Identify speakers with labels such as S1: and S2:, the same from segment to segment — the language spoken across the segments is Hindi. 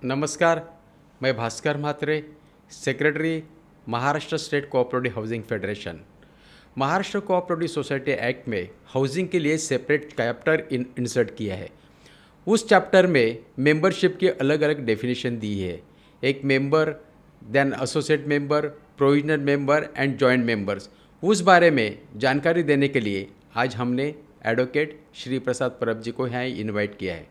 S1: नमस्कार, मैं Bhaskar Mhatre, secretary Maharashtra state cooperative housing federation. Maharashtra cooperative society act में हाउसिंग के लिए सेपरेट चैप्टर इंसर्ट किया है। उस चैप्टर में मेंबरशिप की अलग अलग डेफिनेशन दी है। एक member, then associate member, provisional member and joint members. उस बारे में जानकारी देने के लिए आज हमने एडवोकेट श्री प्रसाद परब जी को यहाँ इनवाइट किया है।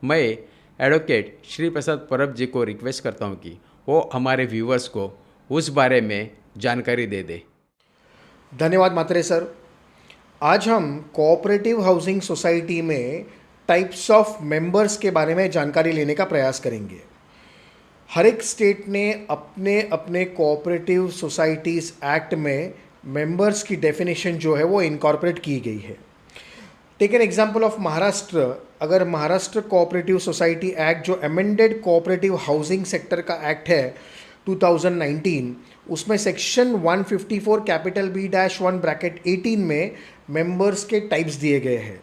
S1: मैं एडवोकेट श्री प्रसाद परब जी को रिक्वेस्ट करता हूँ कि वो हमारे व्यूवर्स को उस बारे में जानकारी दे दे।
S2: धन्यवाद मात्रे सर। आज हम कोऑपरेटिव हाउसिंग सोसाइटी में टाइप्स ऑफ मेंबर्स के बारे में जानकारी लेने का प्रयास करेंगे। हर एक स्टेट ने अपने अपने कोऑपरेटिव सोसाइटीज़ एक्ट में मेंबर्स की डेफिनेशन जो है वो इनकॉर्पोरेट की गई है। Take an example of Maharashtra. अगर महाराष्ट्र कोऑपरेटिव सोसाइटी एक्ट जो अमेंडेड कोऑपरेटिव हाउसिंग सेक्टर का एक्ट है 2019, उसमें सेक्शन 154 कैपिटल B-1 ब्रैकेट 18 में मेंबर्स के टाइप्स दिए गए हैं।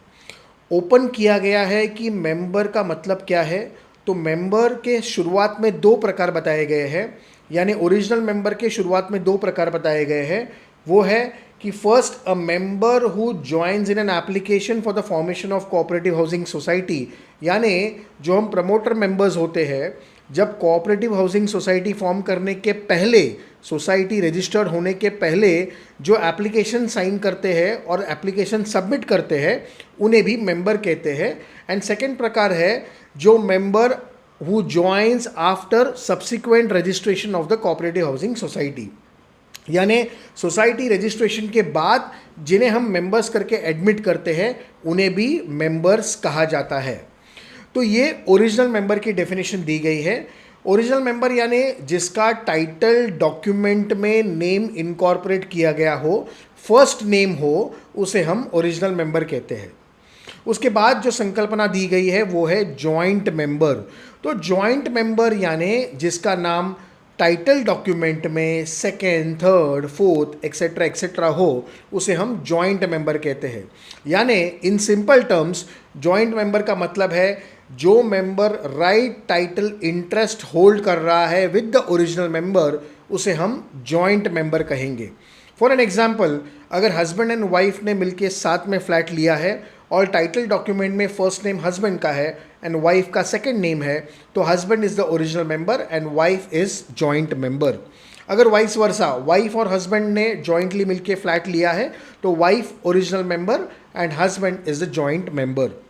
S2: ओपन किया गया है कि मेंबर का मतलब क्या है। तो मेंबर के शुरुआत में दो प्रकार बताए गए हैं, यानी ओरिजिनल मेंबर के शुरुआत में दो प्रकार बताए गए हैं। वो है कि first, a member who joins in an application for the formation of cooperative housing society, यानी जो हम प्रमोटर मेंबर्स होते हैं, जब कोऑपरेटिव हाउसिंग सोसाइटी फॉर्म करने के पहले, सोसाइटी रजिस्टर्ड होने के पहले जो एप्लीकेशन साइन करते हैं और एप्लीकेशन सबमिट करते हैं, उन्हें भी मेंबर कहते हैं। एंड सेकेंड प्रकार है जो member who joins after subsequent registration of the cooperative housing society, यानी सोसाइटी रजिस्ट्रेशन के बाद जिन्हें हम मेंबर्स करके एडमिट करते हैं, उन्हें भी मेंबर्स कहा जाता है। तो ये ओरिजिनल मेंबर की डेफिनेशन दी गई है। ओरिजिनल मेंबर यानी जिसका टाइटल डॉक्यूमेंट में नेम इनकॉर्पोरेट किया गया हो, फर्स्ट नेम हो, उसे हम ओरिजिनल मेंबर कहते हैं। उसके बाद जो संकल्पना दी गई है वो है जॉइंट मेंबर। तो जॉइंट मेंबर यानी जिसका नाम टाइटल डॉक्यूमेंट में second, third, fourth etcetera etcetera हो, उसे हम जॉइंट मेंबर कहते हैं। यानी in simple terms joint member का मतलब है जो member right title interest hold कर रहा है विद द ओरिजिनल मेंबर, उसे हम जॉइंट मेंबर कहेंगे। फॉर एन एग्जाम्पल, अगर हस्बैंड एंड वाइफ ने मिलकर साथ में फ्लैट लिया है और टाइटल डॉक्यूमेंट में फर्स्ट नेम हस्बैंड का है एंड वाइफ का सेकंड नेम है, तो husband is the original member and wife is joint member. अगर वाइस वर्सा, वाइफ और हस्बैंड ने जॉइंटली मिलके फ्लैट लिया है, तो wife original member and husband is the joint member.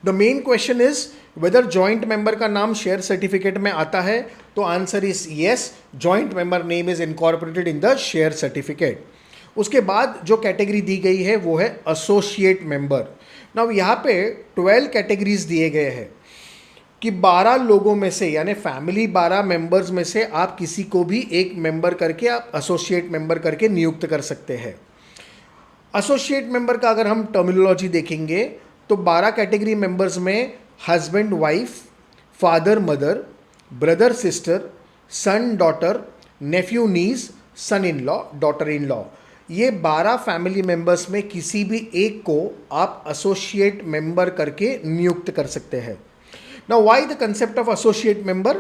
S2: The main question is whether joint member का नाम शेयर सर्टिफिकेट में आता है। तो answer is yes, joint member name is incorporated in the share certificate. उसके बाद जो कैटेगरी दी गई है वो है एसोसिएट मेंबर। नाउ यहाँ पे 12 कैटेगरीज दिए गए हैं कि 12 लोगों में से, यानी फैमिली 12 मेंबर्स में से आप किसी को भी एक मेंबर करके आप एसोसिएट मेंबर करके नियुक्त कर सकते हैं। एसोसिएट मेंबर का अगर हम टर्मिनोलॉजी देखेंगे तो 12 कैटेगरी मेंबर्स में husband wife, father mother, brother sister, son daughter, nephew niece, son in law, daughter in law, ये 12 फैमिली मेंबर्स में किसी भी एक को आप एसोसिएट मेंबर करके नियुक्त कर सकते हैं। Now why the concept of associate member?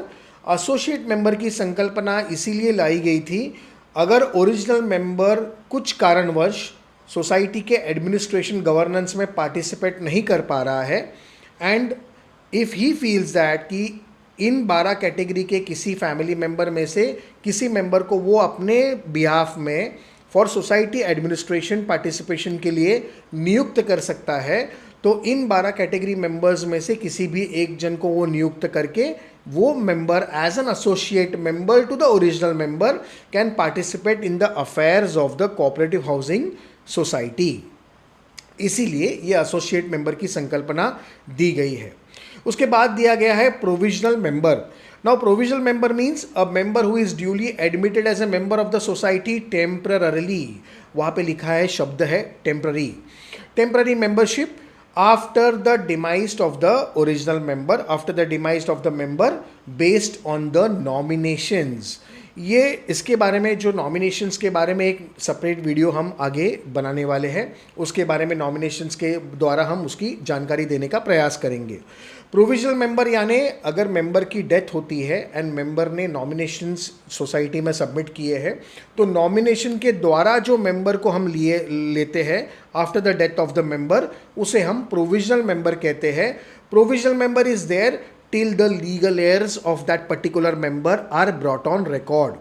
S2: Associate member की संकल्पना इसीलिए लाई गई थी, अगर ओरिजिनल मेंबर कुछ कारणवश सोसाइटी के एडमिनिस्ट्रेशन गवर्नेंस में पार्टिसिपेट नहीं कर पा रहा है and if he feels that कि इन 12 कैटेगरी के किसी फैमिली मेंबर में से किसी मेंबर को वो अपने बिहाफ में फॉर सोसाइटी एडमिनिस्ट्रेशन पार्टिसिपेशन के लिए नियुक्त कर सकता है, तो इन 12 कैटेगरी मेंबर्स में से किसी भी एक जन को वो नियुक्त करके वो member as an associate member to the original member can participate in the affairs of the cooperative housing society. इसीलिए ये एसोसिएट मेंबर की संकल्पना दी गई है। उसके बाद दिया गया है provisional member. Now provisional member means a member who is duly admitted as a member of the society temporarily। वहाँ पे लिखा है, शब्द है temporary। Temporary membership after the demise of the original member, after the demise of the member based on the nominations। ये इसके बारे में, जो नॉमिनेशंस के बारे में एक सेपरेट वीडियो हम आगे बनाने वाले हैं, उसके बारे में नॉमिनेशंस के द्वारा हम उसकी जानकारी देने का प्रयास करेंगे। प्रोविजनल मेंबर यानी अगर मेंबर की डेथ होती है एंड मेंबर ने नॉमिनेशंस सोसाइटी में सबमिट किए हैं, तो नॉमिनेशन के द्वारा जो मेंबर को हम लेते हैं after the death of the member, उसे हम प्रोविजनल मेंबर कहते हैं. Provisional member is there till the legal heirs of that particular member are brought on record.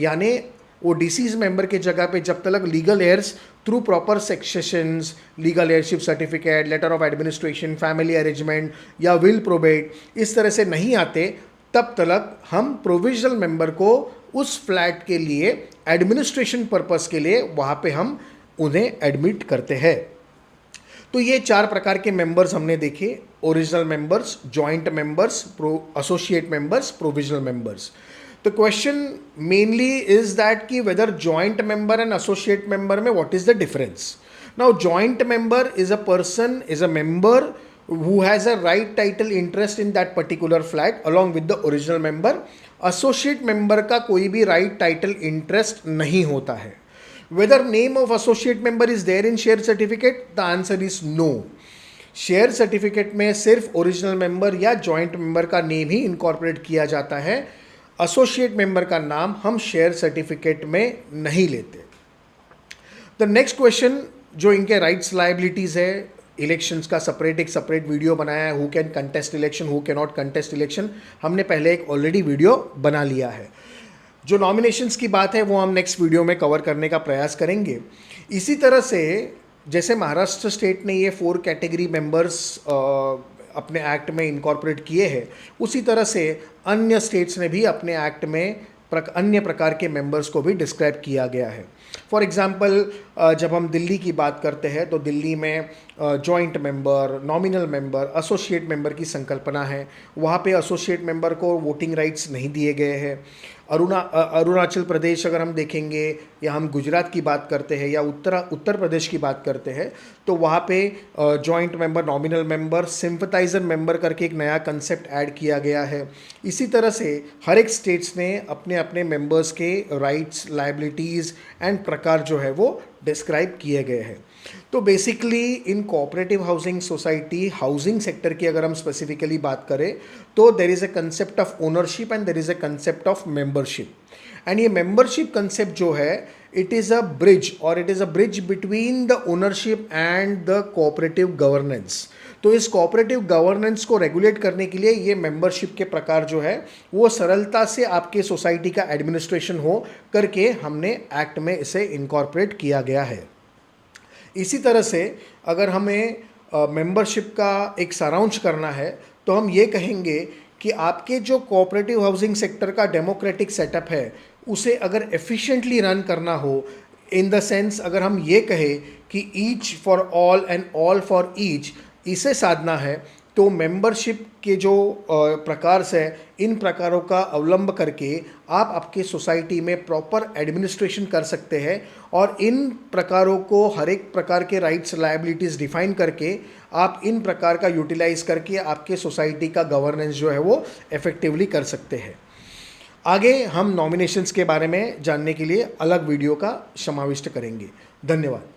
S2: यानी वो डिसीज मेंबर के जगह पे जब तक legal heirs through proper successions, legal heirship certificate, letter of administration, family arrangement या विल प्रोबेट इस तरह से नहीं आते, तब तक हम प्रोविजनल मेंबर को उस फ्लैट के लिए एडमिनिस्ट्रेशन पर्पस के लिए वहाँ पे हम उन्हें एडमिट करते हैं. तो ये 4 प्रकार के मेंबर्स हमने देखे: original members, joint members, associate members, provisional members. The question mainly is that कि whether joint member and associate member में what is the difference. Now joint member is a person, is a member who has a right title interest in that particular flat along with the original member. Associate member का कोई भी right title interest नहीं होता है. Whether name of associate member is there in share certificate, the answer is no. Share certificate में सिर्फ ओरिजिनल मेंबर या जॉइंट मेंबर का नेम ही इनकॉर्पोरेट किया जाता है. एसोसिएट मेंबर का नाम हम शेयर सर्टिफिकेट में नहीं लेते. द नेक्स्ट क्वेश्चन जो इनके राइट्स लायबिलिटीज़ है, इलेक्शंस का एक सेपरेट वीडियो बनाया है. Who can contest election, who can not contest election, हमने पहले एक ऑलरेडी वीडियो बना लिया है. जो नॉमिनेशंस की बात है वो हम नेक्स्ट वीडियो में कवर करने का प्रयास करेंगे. इसी तरह से जैसे महाराष्ट्र स्टेट ने ये 4 कैटेगरी मेंबर्स अपने एक्ट में इनकॉर्पोरेट किए हैं, उसी तरह से अन्य स्टेट्स ने भी अपने एक्ट में अन्य प्रकार के मेंबर्स को भी डिस्क्राइब किया गया है. फॉर एग्जांपल जब हम दिल्ली की बात करते हैं तो दिल्ली में joint member, nominal member, associate member की संकल्पना है. वहाँ पे एसोसिएट मेंबर को वोटिंग राइट्स नहीं दिए गए हैं. अरुणाचल प्रदेश अगर हम देखेंगे या हम गुजरात की बात करते हैं या उत्तर प्रदेश की बात करते हैं, तो वहाँ पे joint member, nominal member, sympathiser member करके एक नया कंसेप्ट ऐड किया गया है. इसी तरह से हर एक स्टेट्स ने अपने अपने मेंबर्स के राइट्स, लायबिलिटीज़ एंड प्रकार जो है वो डिस्क्राइब किए गए हैं. तो basically in cooperative housing society, housing sector की अगर हम स्पेसिफिकली बात करें तो there is a concept of ownership and there is a concept of membership. And ये मेंबरशिप कंसेप्ट जो है, it is a bridge between the ownership and the cooperative governance. तो इस कोऑपरेटिव गवर्नेंस को रेगुलेट करने के लिए ये मेंबरशिप के प्रकार जो है वो सरलता से आपके सोसाइटी का एडमिनिस्ट्रेशन हो करके हमने एक्ट में इसे इनकॉर्पोरेट किया गया है. इसी तरह से अगर हमें मेंबरशिप का एक सारांश करना है तो हम ये कहेंगे कि आपके जो कोऑपरेटिव हाउसिंग सेक्टर का डेमोक्रेटिक सेटअप है उसे अगर एफिशिएंटली रन करना हो, इन द सेंस अगर हम ये कहें कि each for all and all for each, इसे साधना है, तो मेंबरशिप के जो प्रकार से इन प्रकारों का अवलंब करके आप आपके सोसाइटी में प्रॉपर एडमिनिस्ट्रेशन कर सकते हैं और इन प्रकारों को हर एक प्रकार के राइट्स, लायबिलिटीज़ डिफाइन करके आप इन प्रकार का यूटिलाइज करके आपके सोसाइटी का गवर्नेंस जो है वो इफेक्टिवली कर सकते हैं. आगे हम नॉमिनेशंस के बारे में जानने के लिए अलग वीडियो का समाविष्ट करेंगे. धन्यवाद.